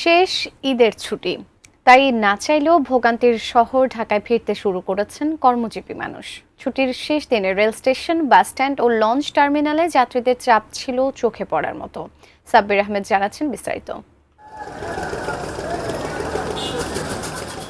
শেষ ঈদের ছুটি, তাই না চাইলেও ভোগান্তির শহর ঢাকায় ফিরতে শুরু করেছেন কর্মজীবী মানুষ। ছুটির শেষ দিনে রেল স্টেশন, বাসস্ট্যান্ড ও লঞ্চ টার্মিনালে যাত্রীদের চাপ ছিল চোখে পড়ার মতো। সাব্বির আহমেদ জানাচ্ছেন বিস্তারিত।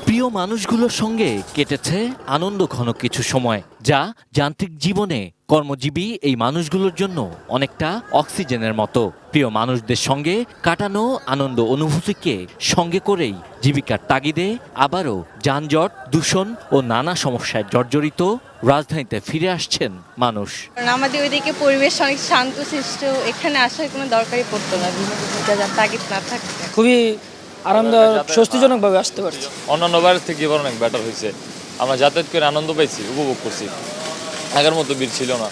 প্রিয় মানুষগুলোর সঙ্গে কেটেছে আনন্দ ঘন কিছু সময়, যা যান্ত্রিক জীবনে কর্মজীবী এই মানুষগুলোর জন্য অনেকটা অক্সিজেনের মতো। প্রিয় মানুষদের সঙ্গে কাটানো আনন্দ অনুভূতিকে সঙ্গে করেই জীবিকার তাগিদে আবারও যানজট, দূষণ ও নানা সমস্যায় জর্জরিত রাজধানীতে ফিরে আসছেন মানুষ। আমাদের ওইদিকে পরিবেশ অনেক শান্তশিষ্ট, এখানে আসার কোনো দরকারই পড়তো না, তাগিদ না থাকতে। খুবই আরামদায়ক, স্বস্তিজনকভাবে আসতে পারছি। অন্যান্য বাইরের থেকে এবার অনেক বেটার হয়েছে। আমরা যাতায়াত করে আনন্দ পাইছি, উপভোগ করছি। আগের মতো ভিড় ছিল না।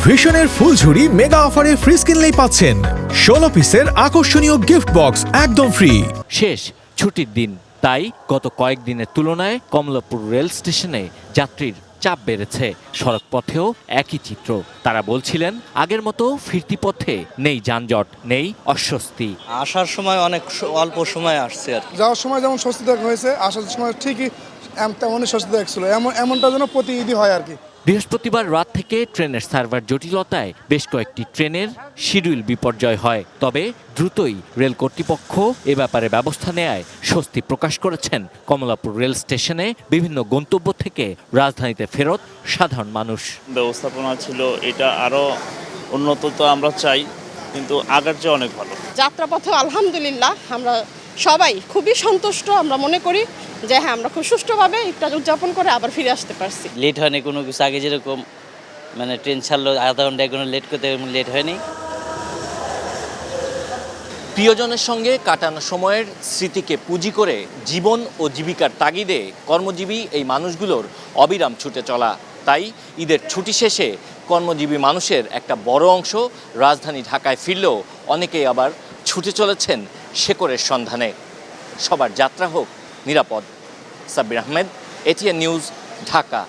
ভিশনের ফুলঝুরি মেগা অফারে ফ্রিজ কিনলেই পাচ্ছেন 16 পিসের আকর্ষণীয় গিফট বক্স একদম ফ্রি। শেষ ছুটির দিন, তাই গত কয়েকদিনের তুলনায় কমলাপুর রেল স্টেশনে যাত্রীর চাপ বেড়েছে। সড়ক পথেও একই চিত্র। তারা বলছিলেন, আগের মতো ফিরতি পথে নেই যানজট, নেই অস্বস্তি। আসার সময় অনেক অল্প সময় আসছে আর যাওয়ার সময় যেমন স্বস্তিদায়ক হয়েছে, আসার সময় ঠিকই তেমনই স্বস্তিদায়ক ছিল। এমনটা যেন প্রতি ঈদই হয় আর কি। বৃহস্পতিবার রাত থেকে ট্রেনের সার্ভার জটিলতায় বেশ কয়েকটি ট্রেনের শিডিউল বিপর্যয় হয়। তবে দ্রুতই রেল কর্তৃপক্ষ এ ব্যাপারে ব্যবস্থা নেয় স্বস্তি প্রকাশ করেছেন কমলাপুর রেল স্টেশনে বিভিন্ন গন্তব্য থেকে রাজধানীতে ফেরত সাধারণ মানুষ। ব্যবস্থাপনা ছিল এটা আরো উন্নত, তো আমরা চাই, কিন্তু আগের চেয়ে অনেক ভালো। যাত্রাপথে আলহামদুলিল্লাহ আমরা সবাই খুবই সন্তুষ্ট। আমরা মনে করি যে হ্যাঁ, আমরা খুব সুষ্ঠুভাবে এটা উদযাপন করে আবার ফিরে আসতে পারছি। লেট হয়নি কোনো কিছু। আগে যেরকম ট্রেন ছাড়লো আধা ঘন্টা 1 ঘন্টা লেট করতে, লেট হয়নি। প্রিয়জনের সঙ্গে কাটানো সময়ের স্মৃতিকে পুঁজি করে জীবন ও জীবিকার তাগিদে কর্মজীবী এই মানুষগুলোর অবিরাম ছুটে চলা। তাই ঈদের ছুটি শেষে কর্মজীবী মানুষের একটা বড় অংশ রাজধানী ঢাকায় ফিরলেও অনেকেই আবার ছুটে চলেছেন শেকড়ের সন্ধানে। সবার যাত্রা হোক নিরাপদ। Sabbir Ahmed, ATN news, Dhaka.